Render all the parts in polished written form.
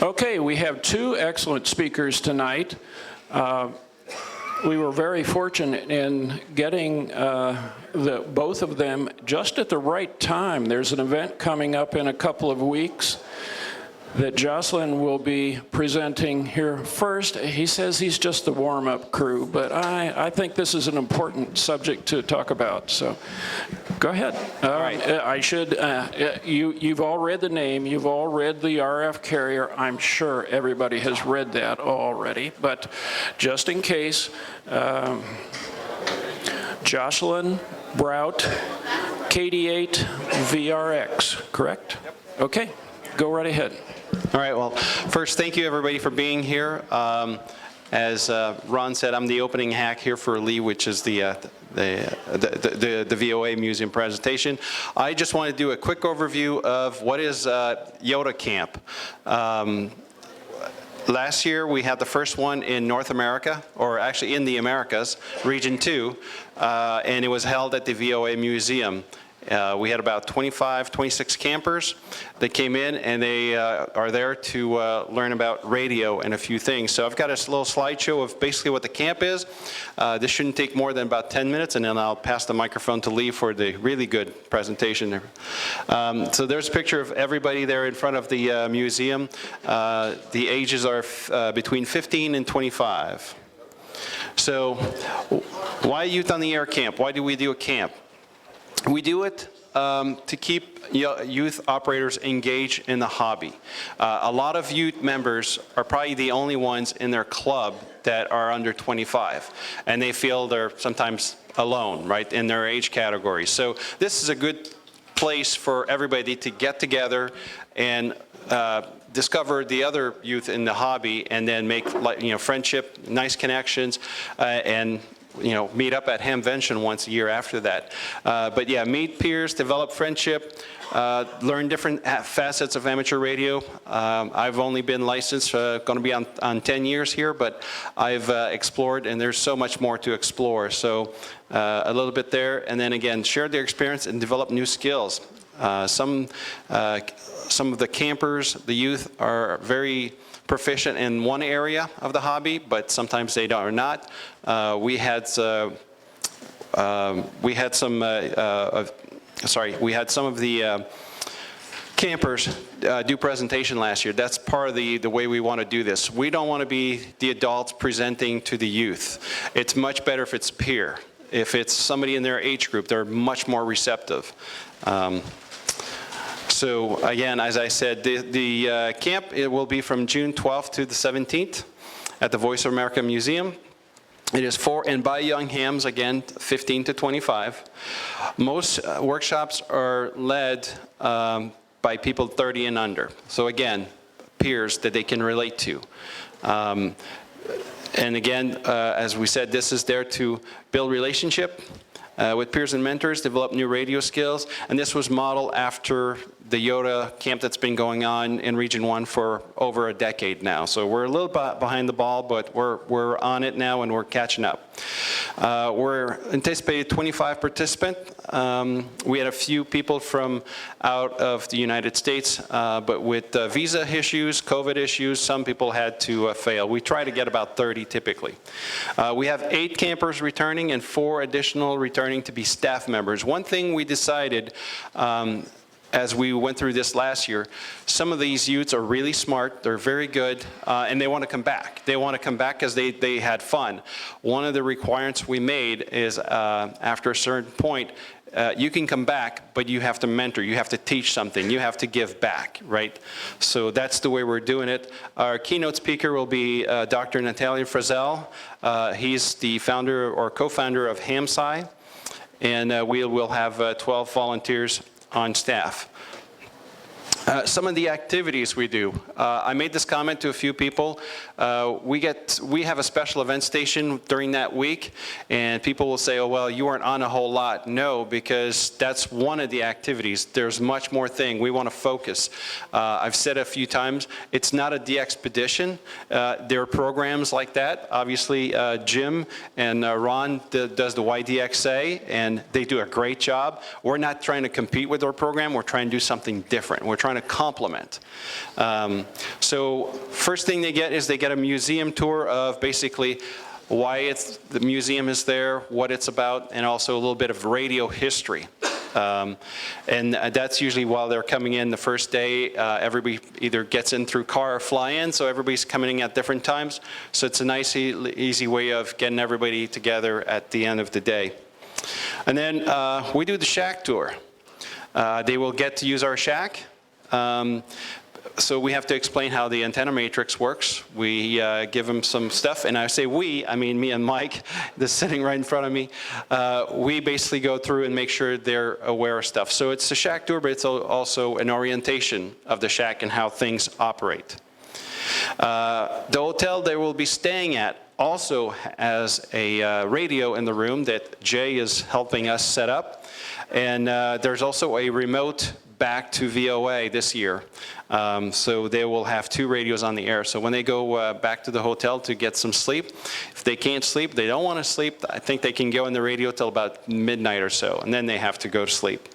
Okay, we have two excellent speakers tonight. We were very fortunate in getting both of them just at the right time. There's an event coming up in a couple of weeks that Jocelyn will be presenting here first. He says he's just the warm-up crew, but I think this is an important subject to talk about, so go ahead. All right. I should, you've all read the name, you've all read the RF carrier. I'm sure everybody has read that already, but just in case, Jocelyn Brout, KD8 VRX, correct? Yep. Okay, go right ahead. All right, well, first, thank you everybody for being here. As Ron said, I'm the opening hack here for Lee, which is the VOA Museum presentation. I just want to do a quick overview of what is YOTA Camp. Last year, we had the first one in North America, or actually in the Americas, Region 2, and it was held at the VOA Museum. We had about 25, 26 campers that came in, and they are there to learn about radio and a few things. So I've got a little slideshow of basically what the camp is. This shouldn't take more than about 10 minutes, and then I'll pass the microphone to Lee for the really good presentation. So there's a picture of everybody there in front of the museum. The ages are between 15 and 25. So why Youth on the Air Camp? Why do we do a camp? We do it to keep youth operators engaged in the hobby. A lot of youth members are probably the only ones in their club that are under 25, and they feel they're sometimes alone, right, in their age category. So this is a good place for everybody to get together and discover the other youth in the hobby, and then make, friendship, nice connections, and meet up at Hamvention once a year after that. But yeah, meet peers, develop friendship, learn different facets of amateur radio. I've only been licensed, going to be on 10 years here, but I've explored, and there's so much more to explore. So a little bit there, and then again, share their experience and develop new skills. Some of the campers, the youth, are very proficient in one area of the hobby, but sometimes they are not. We had some of the campers do presentation last year. That's part of the way we want to do this. We don't want to be the adults presenting to the youth. It's much better if it's peer. If it's somebody in their age group, they're much more receptive. So again, as I said, the camp, it will be from June 12th to the 17th at the Voice of America Museum. It is for and by young hams, again, 15 to 25. Most workshops are led by people 30 and under. So again, peers that they can relate to. And again, as we said, this is there to build relationship with peers and mentors, develop new radio skills, and this was modeled after the YOTA camp that's been going on in Region 1 for over a decade now. So we're a little bit behind the ball, but we're on it now, and we're catching up. We're anticipated 25 participants. We had a few people from out of the United States, but with visa issues, COVID issues, some people had to fail. We try to get about 30 typically. We have 8 campers returning and 4 additional returning to be staff members. One thing we decided as we went through this last year, some of these youths are really smart, they're very good, and they want to come back. They want to come back because they had fun. One of the requirements we made is after a certain point, you can come back, but you have to mentor, you have to teach something, you have to give back, right? So that's the way we're doing it. Our keynote speaker will be Dr. Natalia Frizzell. He's the founder or co-founder of HamSci, and we will have 12 volunteers on staff. Some of the activities we do. I made this comment to a few people. We have a special event station during that week, and people will say, oh, well, you weren't on a whole lot. No, because that's one of the activities. There's much more thing. We want to focus. I've said a few times, it's not a de-expedition. There are programs like that. Obviously, Jim and Ron does the YDXA, and they do a great job. We're not trying to compete with their program. We're trying to do something different. We're trying to complement. So first thing they get is they get a museum tour of basically why the museum is there, what it's about, and also a little bit of radio history. And that's usually while they're coming in the first day. Everybody either gets in through car or fly in, so everybody's coming in at different times. So it's a nice, easy way of getting everybody together at the end of the day. And then we do the shack tour. They will get to use our shack. So we have to explain how the antenna matrix works. We give them some stuff, and I say we, I mean me and Mike, that's sitting right in front of me. We basically go through and make sure they're aware of stuff. So it's a shack tour, but it's also an orientation of the shack and how things operate. The hotel they will be staying at also has a radio in the room that Jay is helping us set up. And there's also a remote back to VOA this year. So they will have 2 radios on the air. So when they go back to the hotel to get some sleep, if they can't sleep, they don't want to sleep, I think they can go on the radio till about midnight or so, and then they have to go to sleep.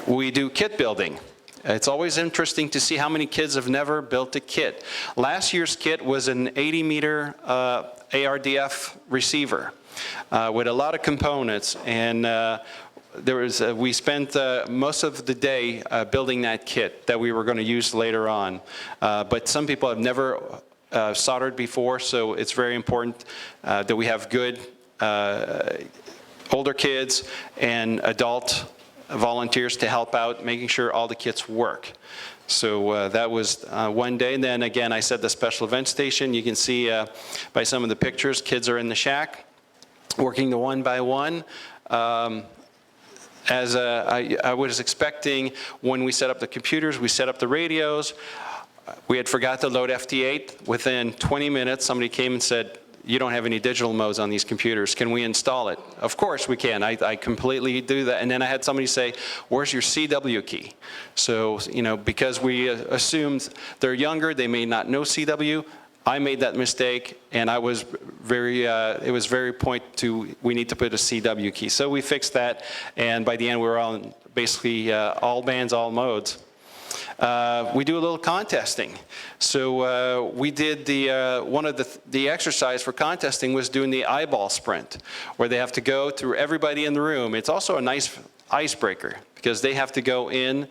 We do kit building. It's always interesting to see how many kids have never built a kit. Last year's kit was an 80-meter ARDF receiver with a lot of components, and we spent most of the day building that kit that we were going to use later on. But some people have never soldered before, so it's very important that we have good older kids and adult volunteers to help out, making sure all the kits work. So that was one day. And then again, I said the special event station. You can see by some of the pictures, kids are in the shack, working the one by one. As I was expecting, when we set up the computers, we set up the radios, we had forgot to load FT8. Within 20 minutes, somebody came and said, you don't have any digital modes on these computers. Can we install it? Of course we can. I completely do that. And then I had somebody say, where's your CW key? So, you know, because we assumed they're younger, they may not know CW. I made that mistake, and I was it was very point to, we need to put a CW key. So we fixed that, and by the end we were on basically all bands, all modes. We do a little contesting. So we did one of the exercise for contesting was doing the eyeball sprint, where they have to go through everybody in the room. It's also a nice icebreaker, because they have to go in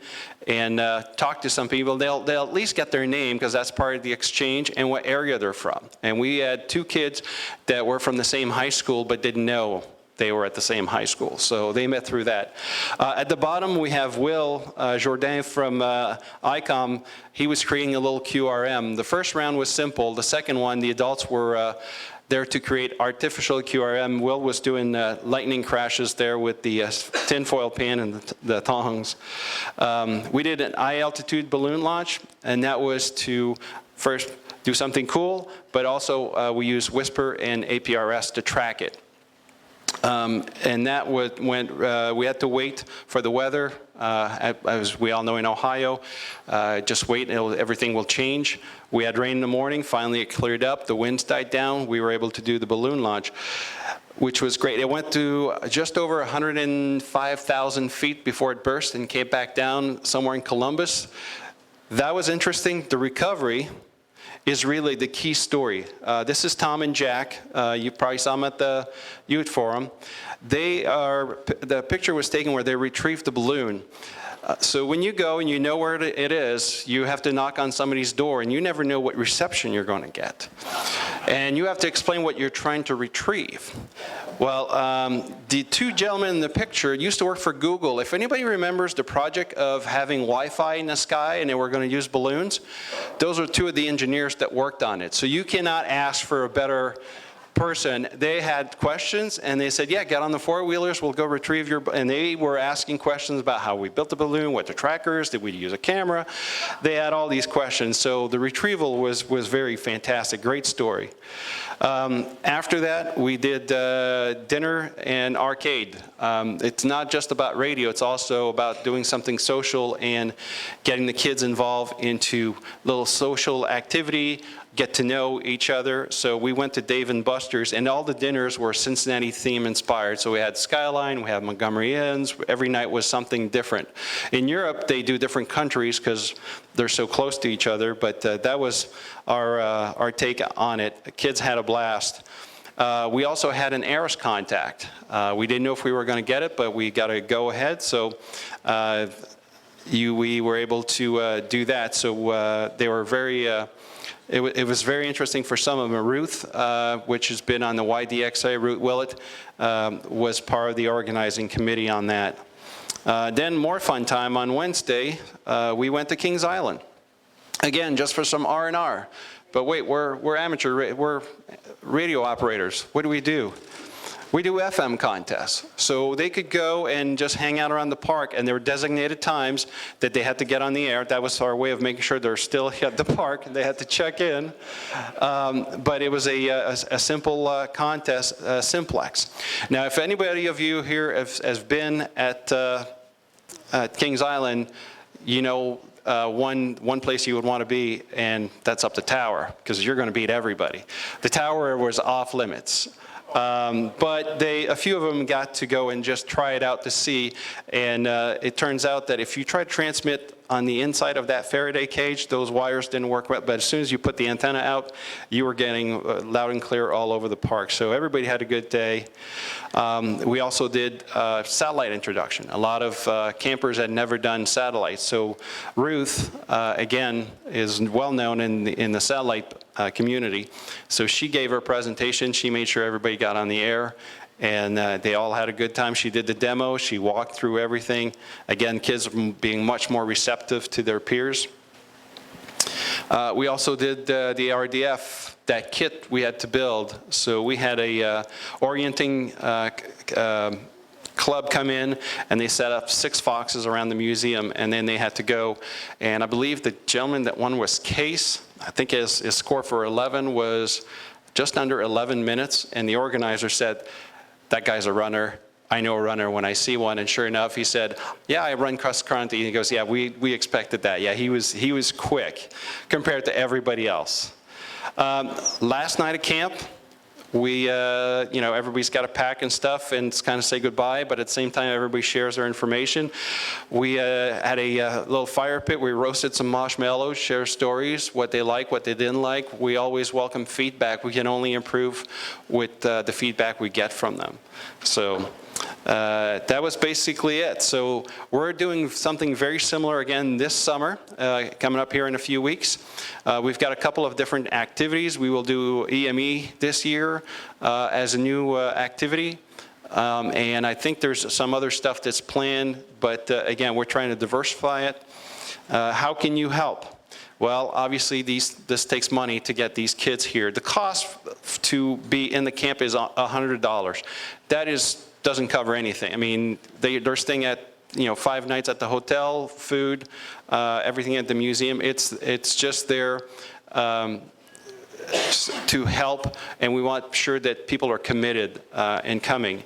and talk to some people. They'll at least get their name, because that's part of the exchange, and what area they're from. And we had 2 kids that were from the same high school but didn't know they were at the same high school. So they met through that. At the bottom, we have Will Jourdain from ICOM. He was creating a little QRM. The first round was simple. The second one, the adults were there to create artificial QRM. Will was doing lightning crashes there with the tinfoil pan and the tongs. We did an high-altitude balloon launch, and that was to first do something cool, but also we used Whisper and APRS to track it. And that went, we had to wait for the weather. As we all know in Ohio, just wait, everything will change. We had rain in the morning, finally it cleared up, the winds died down, we were able to do the balloon launch, which was great. It went to just over 105,000 feet before it burst and came back down somewhere in Columbus. That was interesting. The recovery is really the key story. This is Tom and Jack. You probably saw them at the Youth Forum. The picture was taken where they retrieved the balloon. So when you go and you know where it is, you have to knock on somebody's door, and you never know what reception you're going to get. And you have to explain what you're trying to retrieve. Well, the 2 gentlemen in the picture used to work for Google. If anybody remembers the project of having Wi-Fi in the sky and they were going to use balloons, those are 2 of the engineers that worked on it. So you cannot ask for a better person, they had questions, and they said, yeah, get on the four-wheelers, we'll go retrieve your, and they were asking questions about how we built the balloon, what the trackers, did we use a camera? They had all these questions, so the retrieval was very fantastic, great story. After that, we did dinner and arcade. It's not just about radio, it's also about doing something social and getting the kids involved into little social activity, get to know each other. So we went to Dave & Buster's, and all the dinners were Cincinnati theme inspired. So we had Skyline, we had Montgomery Inns, every night was something different. In Europe, they do different countries because they're so close to each other, but that was our take on it. Kids had a blast. We also had an APRS contact. We didn't know if we were going to get it, but we got to go ahead. So we were able to do that. So they were very, it was very interesting for some of them. Ruth, which has been on the YDXA, Ruth Willett, was part of the organizing committee on that. Then more fun time on Wednesday, we went to Kings Island. Again, just for some R&R. But wait, we're amateur, we're radio operators. What do? We do FM contests. So they could go and just hang out around the park, and there were designated times that they had to get on the air. That was our way of making sure they're still at the park, and they had to check in. But it was a simple contest, simplex. Now, if anybody of you here has been at Kings Island, you know one place you would want to be, and that's up the tower, because you're going to beat everybody. The tower was off limits. But a few of them got to go and just try it out to see, and it turns out that if you try to transmit on the inside of that Faraday cage, those wires didn't work well, but as soon as you put the antenna out, you were getting loud and clear all over the park. So everybody had a good day. We also did satellite introduction. A lot of campers had never done satellites. So Ruth, again, is well known in the satellite community. So she gave her presentation. She made sure everybody got on the air, and they all had a good time. She did the demo. She walked through everything. Again, kids being much more receptive to their peers. We also did the ARDF, that kit we had to build. So we had a orienting club come in, and they set up 6 foxes around the museum, and then they had to go. And I believe the gentleman that won was Case. I think his score for 11 was just under 11 minutes, and the organizer said, that guy's a runner. I know a runner when I see one. And sure enough, he said, yeah, I run cross country. And he goes, yeah, we expected that. Yeah, he was quick compared to everybody else. Last night at camp, we, everybody's got to pack and stuff and kind of say goodbye, but at the same time, everybody shares their information. We had a little fire pit. We roasted some marshmallows, share stories, what they like, what they didn't like. We always welcome feedback. We can only improve with the feedback we get from them. So that was basically it. So we're doing something very similar again this summer, coming up here in a few weeks. We've got a couple of different activities. We will do EME this year as a new activity. And I think there's some other stuff that's planned, but again, we're trying to diversify it. How can you help? Well, obviously this takes money to get these kids here. The cost to be in the camp is $100. That doesn't cover anything. I mean, they're staying at 5 nights at the hotel, food, everything at the museum. It's just there to help, and we want sure that people are committed in coming.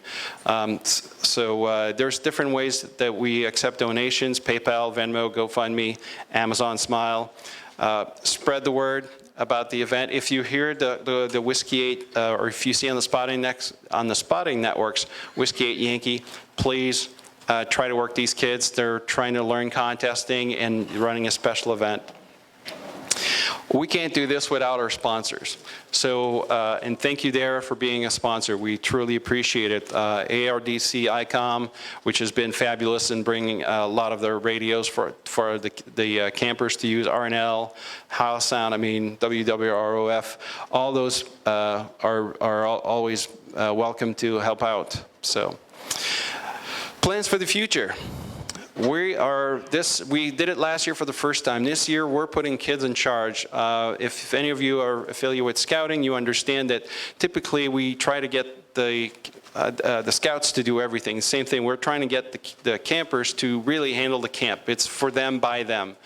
So there's different ways that we accept donations: PayPal, Venmo, GoFundMe, Amazon Smile. Spread the word about the event. If you hear the Whiskey 8, or if you see on the spotting networks, Whiskey 8 Yankee, please try to work these kids. They're trying to learn contesting and running a special event. We can't do this without our sponsors. So, and thank you, DARA, for being a sponsor. We truly appreciate it. ARDC ICOM, which has been fabulous in bringing a lot of their radios for the campers to use. RNL, House Sound, I mean, WWROF, all those are always welcome to help out. So, plans for the future. We did it last year for the first time. This year, we're putting kids in charge. If any of you are affiliated with scouting, you understand that typically we try to get the scouts to do everything. Same thing, we're trying to get the campers to really handle the camp. It's for them, by them.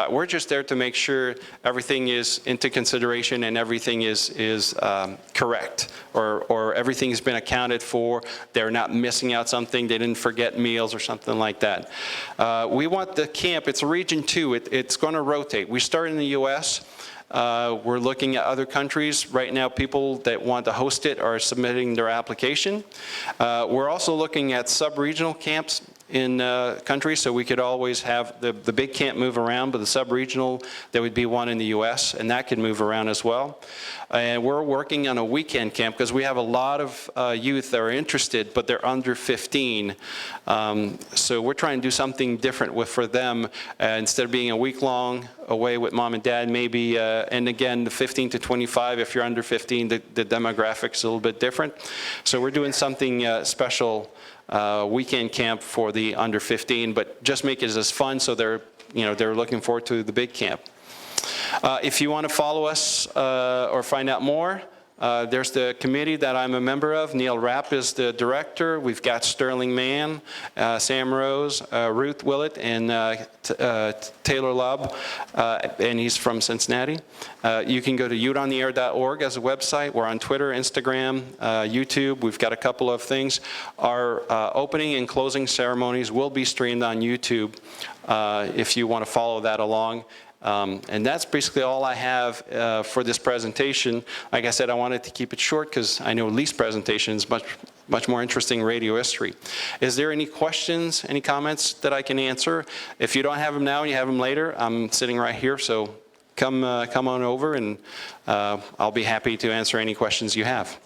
We're just there to make sure everything is into consideration and everything is correct, or everything's been accounted for. They're not missing out something, they didn't forget meals or something like that. We want the camp, it's a region 2, it's going to rotate. We start in the US. We're looking at other countries. Right now, people that want to host it are submitting their application. We're also looking at sub-regional camps in countries, so we could always have the big camp move around, but the sub-regional, there would be one in the US, and that could move around as well. And we're working on a weekend camp because we have a lot of youth that are interested, but they're under 15. So we're trying to do something different for them. Instead of being a week-long away with mom and dad, maybe, and again, the 15 to 25, if you're under 15, the demographic's a little bit different. So we're doing something special, weekend camp for the under 15, but just make it as fun so they're looking forward to the big camp. If you want to follow us or find out more, there's the committee that I'm a member of. Neil Rapp is the director. We've got Sterling Mann, Sam Rose, Ruth Willett, and Taylor Lubb, and he's from Cincinnati. You can go to yotaontheair.org as a website. We're on Twitter, Instagram, YouTube. We've got a couple of things. Our opening and closing ceremonies will be streamed on YouTube if you want to follow that along. And that's basically all I have for this presentation. Like I said, I wanted to keep it short because I know Lee's presentation is much more interesting radio history. Is there any questions, any comments that I can answer? If you don't have them now and you have them later, I'm sitting right here, so come on over and I'll be happy to answer any questions you have.